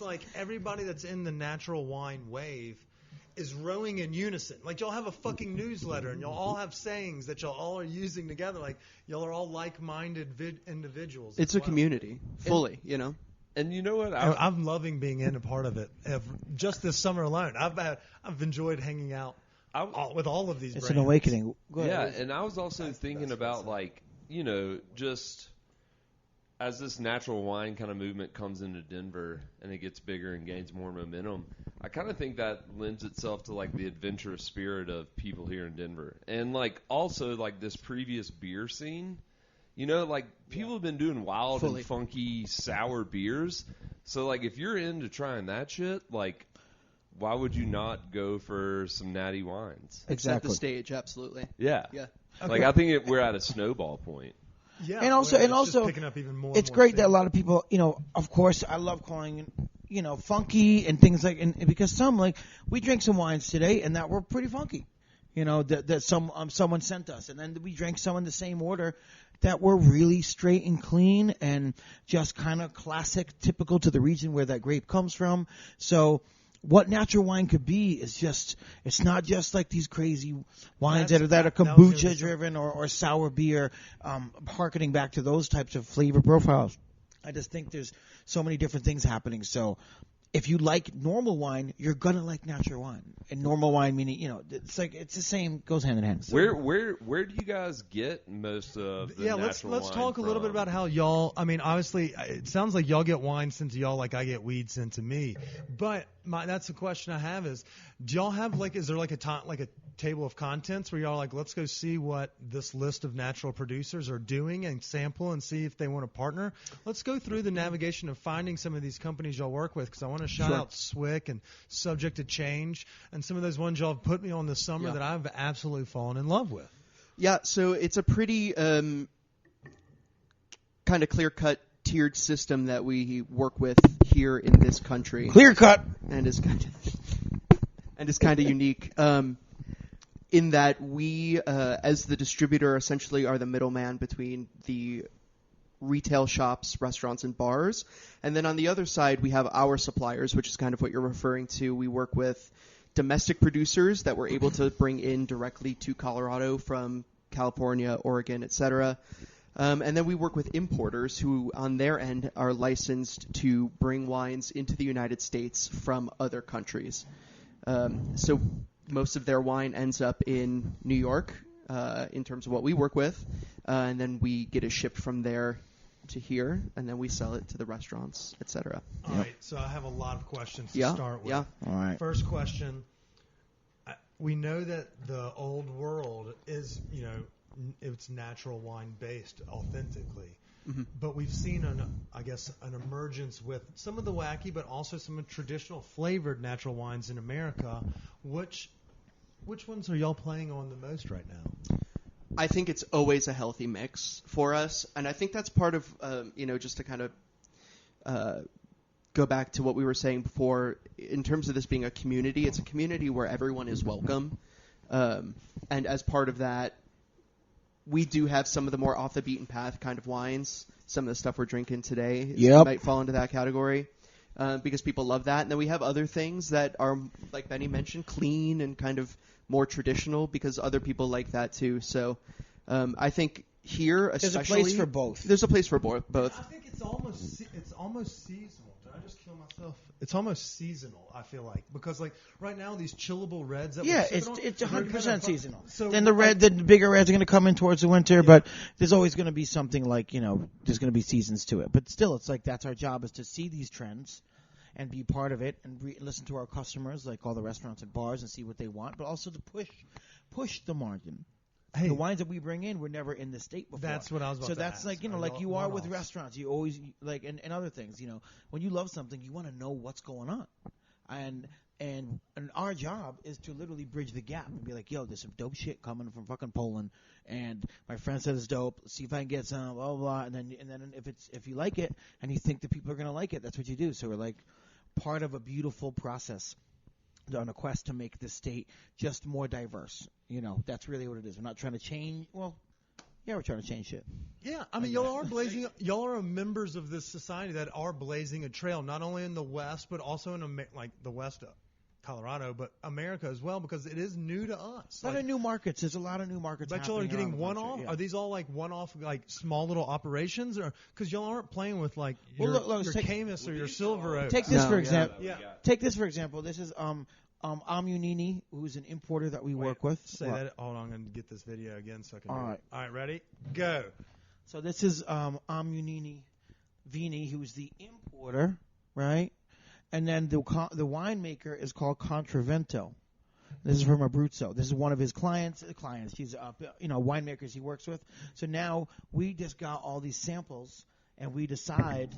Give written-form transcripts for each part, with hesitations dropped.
like everybody that's in the natural wine wave is rowing in unison. Like, y'all have a fucking newsletter, and y'all all have sayings that y'all all are using together. Like, y'all are all like-minded individuals. It's a community, fully, you know. And you know what? I'm loving being in a part of it. Just this summer alone, I've enjoyed hanging out with all of these brands. It's an awakening. Yeah, and I was also thinking about, like, you know, just as this natural wine kind of movement comes into Denver and it gets bigger and gains more momentum, I kind of think that lends itself to, like, the adventurous spirit of people here in Denver. And, like, also, like, this previous beer scene, you know, like, people have been doing wild and funky sour beers. So, like, if you're into trying that shit, like, why would you not go for some natty wines? Exactly. Set the stage, absolutely. Yeah. Yeah. Okay. Like, I think we're at a snowball point. Yeah, and also, picking up even more. It's great that a lot of people, you know, of course, I love calling, you know, funky and things like, and because some, like, we drank some wines today and that were pretty funky, you know, that someone sent us, and then we drank some in the same order that were really straight and clean and just kind of classic, typical to the region where that grape comes from. So what natural wine could be is just, it's not just like these crazy wines that are kombucha driven or sour beer, harkening back to those types of flavor profiles. I just think there's so many different things happening. So if you like normal wine, you're gonna like natural wine. And normal wine meaning, you know, it's like, it's the same, goes hand in hand. So where do you guys get most of the natural let's wine talk a little bit about how y'all, I mean, obviously it sounds like y'all get wine sent to y'all like I get weed sent to me. But that's the question I have is, do y'all have, like, is there like a table of contents where y'all like, let's go see what this list of natural producers are doing and sample and see if they want to partner? Let's go through the navigation of finding some of these companies y'all work with, because I want to shout out Swick and Subject to Change and some of those ones y'all have put me on this summer that I've absolutely fallen in love with. Yeah, so it's a pretty kind of clear-cut tiered system that we work with here in this country. Clear cut, and is kind of unique. In that we, as the distributor, essentially are the middleman between the retail shops, restaurants, and bars. And then on the other side, we have our suppliers, which is kind of what you're referring to. We work with domestic producers that we're able to bring in directly to Colorado from California, Oregon, etc. And then we work with importers who, on their end, are licensed to bring wines into the United States from other countries. So most of their wine ends up in New York in terms of what we work with, and then we get it shipped from there to here, and then we sell it to the restaurants, etc. All right, so I have a lot of questions to start with. Yeah. All right. First question, we know that the old world is, you know, it's natural wine based authentically. Mm-hmm. But we've seen, an emergence with some of the wacky, but also some of traditional flavored natural wines in America. Which ones are y'all playing on the most right now? I think it's always a healthy mix for us, and I think that's part of, just to kind of go back to what we were saying before, in terms of this being a community, it's a community where everyone is welcome, and as part of that, we do have some of the more off-the-beaten-path kind of wines. Some of the stuff we're drinking today might fall into that category because people love that. And then we have other things that are, like Benny mentioned, clean and kind of more traditional because other people like that too. So I think here, especially... There's a place for both. There's a place for both. I think it's almost seasonal. Did I just kill myself? It's almost seasonal, I feel like. Because, like, right now, these chillable reds that it's 100% seasonal. So then the bigger reds are going to come in towards the winter, but there's always going to be something like, you know, there's going to be seasons to it. But still, it's like that's our job, is to see these trends and be part of it and listen to our customers, like all the restaurants and bars, and see what they want, but also to push the margin. Hey, the wines that we bring in were never in the state before. That's what I was about to So that's ask. like, you know, like you are with restaurants. You always, like, and other things, you know, when you love something, you want to know what's going on. And our job is to literally bridge the gap and be like, yo, there's some dope shit coming from fucking Poland, and my friend said it's dope. Let's see if I can get some, blah, blah, blah. And then if you like it and you think that people are going to like it, that's what you do. So we're like part of a beautiful process on a quest to make the state just more diverse. You know, that's really what it is. We're not trying to change. Well, Yeah, we're trying to change shit. Yeah, I mean, y'all are members of this society that are blazing a trail, not only in the West, but also in like the West of Colorado, but America as well, because it is new to us. A lot of new markets. There's a lot of new markets. But y'all are happening getting around the one-off? country, yeah. Are these all like one-off, like small little operations? Or because y'all aren't playing with like Well, your, look, your take- Camus or your Silver Oak. Take this No, for yeah. example. Yeah. Take this for example. This is Amunini, who's an importer that we work with. Say What? that. Hold on, I'm going to get this video again so I can All read right. it. All right, ready? Go. So this is Amunini Vini, who's the importer, right? And then the winemaker is called Contravento. This is from Abruzzo. This is one of his clients. He's winemakers he works with. So now we just got all these samples, and we decide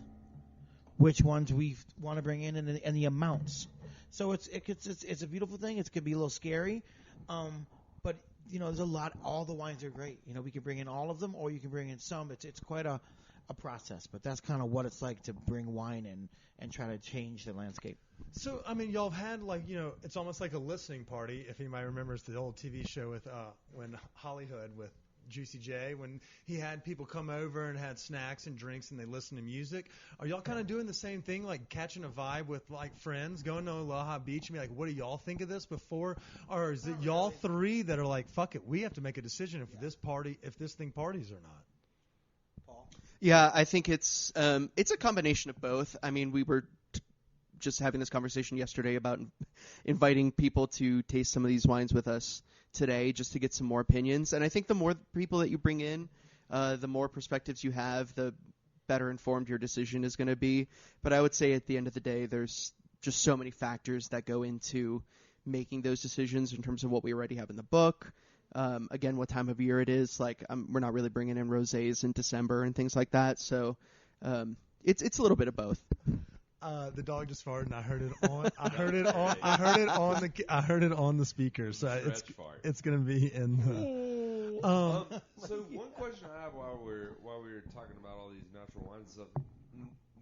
which ones we want to bring in and the amounts. So it's a beautiful thing. It could be a little scary, but there's a lot. All the wines are great. We can bring in all of them, or you can bring in some. It's quite a process, but that's kind of what it's like to bring wine in and try to change the landscape. So, I mean, y'all have had it's almost like a listening party. If anybody remembers the old TV show with when Hollywood with Juicy J, when he had people come over and had snacks and drinks and they listened to music. Are y'all kind of doing the same thing, like catching a vibe with like friends, going to Aloha Beach and be like, what do y'all think of this before? Or is it y'all three that are like, fuck it, we have to make a decision if this thing parties or not? Yeah, I think it's a combination of both. I mean, we were just having this conversation yesterday about inviting people to taste some of these wines with us today, just to get some more opinions. And I think the more people that you bring in, the more perspectives you have, the better informed your decision is going to be. But I would say at the end of the day, there's just so many factors that go into making those decisions in terms of what we already have in the book. Again, what time of year it is. Like, we're not really bringing in rosés in December and things like that. So it's a little bit of both. The dog just farted, and I heard it on the speaker. So it's gonna be in the. So one question I have while we're talking about all these natural wines and stuff,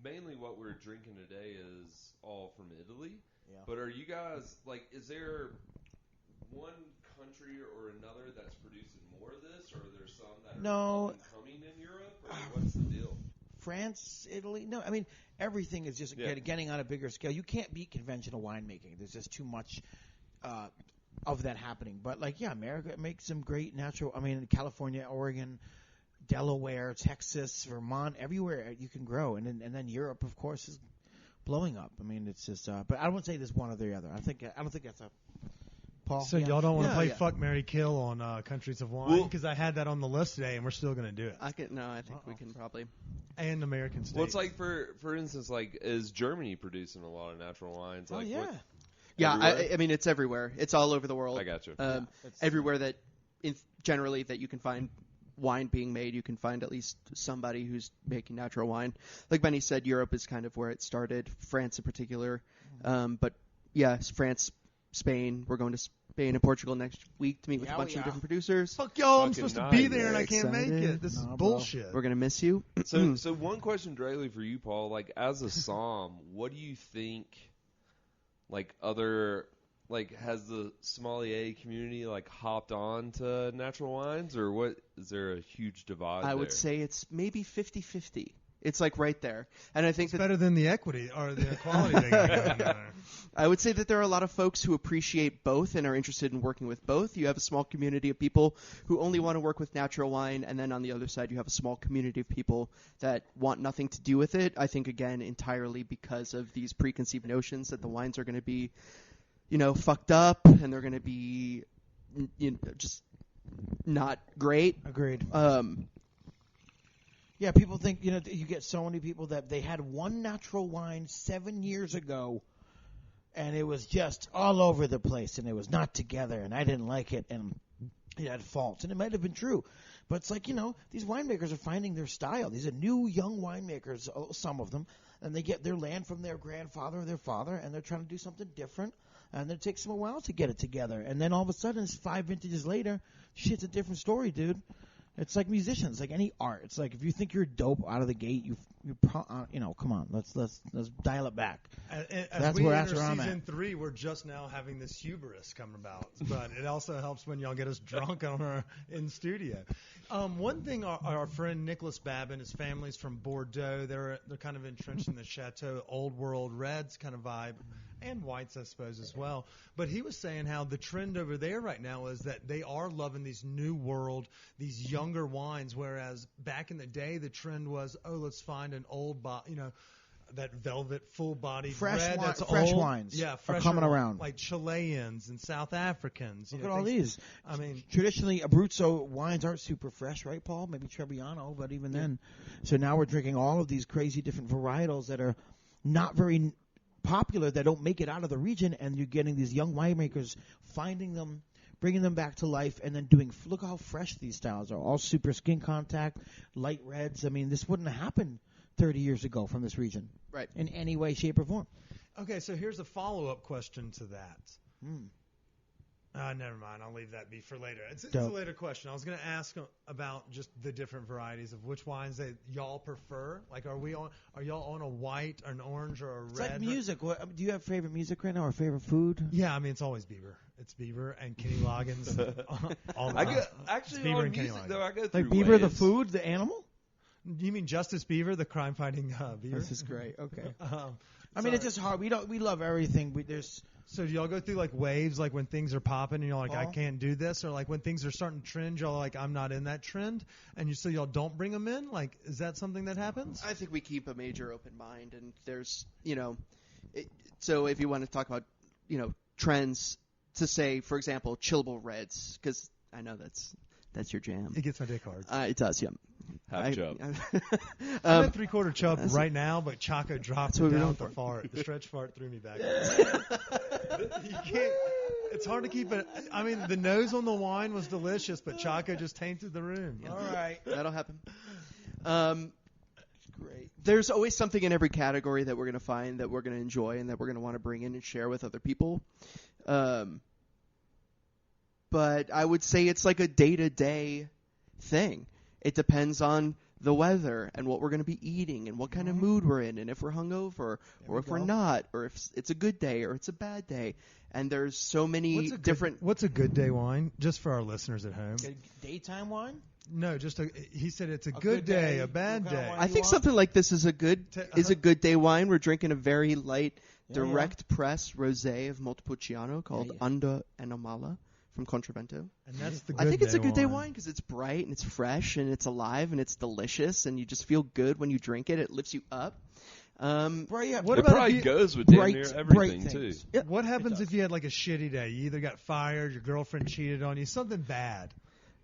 mainly what we're drinking today is all from Italy. Yeah. But are you guys is there one country or another that's producing more of this, or are there some that are coming in Europe, or what's the deal? France, Italy. No, I mean, everything is just getting on a bigger scale. You can't beat conventional winemaking. There's just too much of that happening. But, America makes some great natural. I mean, California, Oregon, Delaware, Texas, Vermont, everywhere you can grow. And then Europe, of course, is blowing up. I mean, it's just. But I wouldn't say there's one or the other. I don't think that's a. Paul? So y'all don't want to play Fuck, Marry, Kill on Countries of Wine? Because I had that on the list today, and we're still going to do it. I think we can probably. And American States. Well, it's like, for instance, is Germany producing a lot of natural wines? Oh, yeah. Yeah, I mean, it's everywhere. It's all over the world. I got you. Everywhere that, generally, that you can find wine being made, you can find at least somebody who's making natural wine. Like Benny said, Europe is kind of where it started, France in particular. But, yeah, France, Spain. We're going to Spain and Portugal next week to meet with a bunch of different producers. Fuck y'all, I'm supposed to be there and I can't make it. This is bullshit. We're going to miss you. So one question directly for you, Paul. As a somm, what do you think, has the sommelier community, hopped on to natural wines, or what? Is there a huge divide I would say it's maybe 50-50. It's right there. And I think it's better than the equity or the equality they got going there. I would say that there are a lot of folks who appreciate both and are interested in working with both. You have a small community of people who only want to work with natural wine, and then on the other side you have a small community of people that want nothing to do with it. I think, again, entirely because of these preconceived notions that the wines are going to be, fucked up and they're going to be, just not great. Agreed. Yeah, people think, you get so many people that they had one natural wine 7 years ago, and it was just all over the place, and it was not together, and I didn't like it, and it had faults, and it might have been true. But it's these winemakers are finding their style. These are new, young winemakers, some of them, and they get their land from their grandfather or their father, and they're trying to do something different, and it takes them a while to get it together. And then all of a sudden, it's 5 vintages later, shit's a different story, dude. It's like musicians, like any art. It's like if you think you're dope out of the gate, come on, let's dial it back. As we enter season 3, we're just now having this hubris come about, but it also helps when y'all get us drunk in studio. One thing, our friend Nicholas Babin, his family's from Bordeaux. They're kind of entrenched in the Chateau Old World Reds kind of vibe, and whites, I suppose, as well. But he was saying how the trend over there right now is that they are loving these new world, these younger wines, whereas back in the day the trend was, let's find an old, that velvet full-bodied red that's fresh old. wines Yeah, are coming around. Like Chileans and South Africans. Look at all these. I mean, traditionally, Abruzzo wines aren't super fresh, right, Paul? Maybe Trebbiano, but even then. So now we're drinking all of these crazy different varietals that are not very popular, that don't make it out of the region, and you're getting these young winemakers finding them, bringing them back to life, and then doing, look how fresh these styles are. All super skin contact, light reds. I mean, this wouldn't have happened 30 years ago from this region. Right. In any way, shape, or form. Okay, so here's a follow-up question to that. Never mind. I'll leave that be for later. It's a later question. I was going to ask about just the different varieties of which wines that y'all prefer. Like, are y'all on a white, or an orange, or a red? It's like music. Do you have favorite music right now, or favorite food? Yeah, I mean, it's always Bieber. It's Bieber and Kenny Loggins. All the time. Actually, Bieber on and Kenny music, Loggins. though, I go through Like Bieber, the waves. food, the animal? You mean Justice Bieber, the crime-fighting Bieber? This is great. Okay. I mean, sorry. it's just hard. We love everything. So do y'all go through like waves, like when things are popping and you're like, I Paul? can't do this, or like when things are starting to trend, y'all are like, I'm not in that trend, and so y'all don't bring them in? Like, is that something that happens? I think we keep a major open mind, and there's, so if you want to talk about, trends, to say, for example, chillable reds, because I know that's your jam. It gets my dick hard. It does, yeah. Half chub. I'm at 3/4 chub right now, but Chaco dropped it down with the fart. The stretch fart threw me back. You can't. It's hard to keep it. I mean, the nose on the wine was delicious, but Chaco just tainted the room. Yeah. All right. That'll happen. Great. There's always something in every category that we're going to find that we're going to enjoy and that we're going to want to bring in and share with other people. But I would say it's like a day-to-day thing. It depends on the weather and what we're going to be eating and what kind of mood we're in, and if we're hungover or if we're not, or if it's a good day or it's a bad day. And there's so many different. What's a good day wine? Just for our listeners at home. Daytime wine? No, he said it's a good day, a bad day. I think something like this is a good day wine. We're drinking a very light, direct press rosé of Montepulciano called Anda Anomala from Contravento. And that's the good I think it's a good day wine wine because it's bright and it's fresh and it's alive and it's delicious and you just feel good when you drink it. It lifts you up. What It about probably goes with damn near everything, too. What happens if you had like a shitty day? You either got fired, your girlfriend cheated on you, something bad.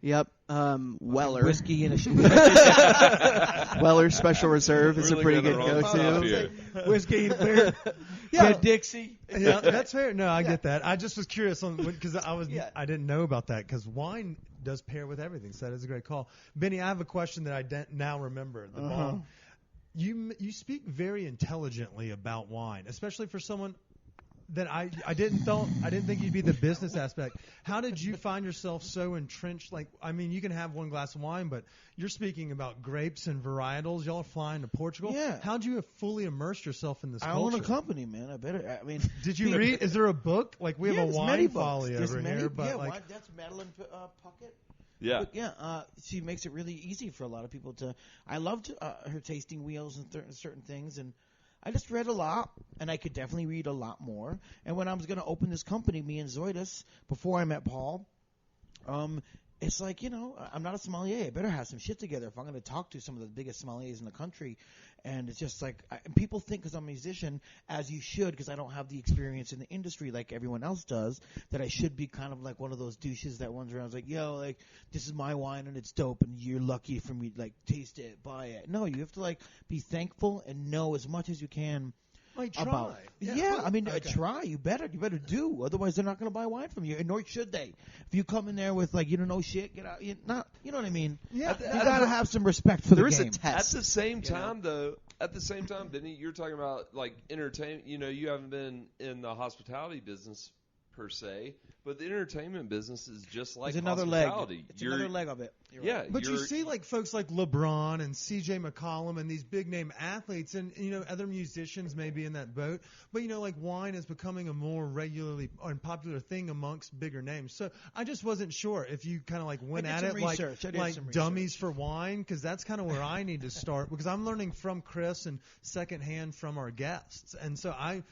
Yep. Weller. Whiskey and a Weller Special Reserve is a pretty good go-to. Whiskey and beer. Yeah. Dixie. Yeah, that's fair. No, I get that. I just was curious because I didn't know about that because wine does pair with everything. So that is a great call. Benny, I have a question that I now remember. You speak very intelligently about wine, especially for someone that I didn't think you'd be the business aspect. How did you find yourself so entrenched? Like, I mean, you can have one glass of wine, but you're speaking about grapes and varietals. Y'all are flying to Portugal. Yeah. How'd you have fully immersed yourself in this culture? I own a company, man. Did you read? Is there a book? Like, we have a wine folly over here, but that's Madeline Puckett. Yeah. But she makes it really easy for a lot of people to. I loved her tasting wheels and certain things, and I just read a lot, and I could definitely read a lot more. And when I was going to open this company, me and Zoidus, before I met Paul, it's like, I'm not a sommelier. I better have some shit together if I'm going to talk to some of the biggest sommeliers in the country. And it's just like, people think because I'm a musician, as you should, because I don't have the experience in the industry like everyone else does, that I should be kind of like one of those douches that runs around like, yo, like, this is my wine and it's dope and you're lucky for me, like, taste it, buy it. No, you have to, like, be thankful and know as much as you can. Like, try. About, try. You better do. Otherwise, they're not going to buy wine from you, and nor should they. If you come in there with like, you don't know shit, get out. You know what I mean? Yeah. You got to have some respect for the game. There is a test. At the same time, Benny, you're talking about like entertainment. You haven't been in the hospitality business per se, but the entertainment business is just like It's another leg. hospitality. It's another leg of it. You're right. But you see like folks like LeBron and C.J. McCollum and these big name athletes and other musicians may be in that boat. But like wine is becoming a more regularly and popular thing amongst bigger names. So I just wasn't sure if you kind of like went at it like dummies for wine, because that's kind of where I need to start, because I'm learning from Chris and secondhand from our guests. And so I'm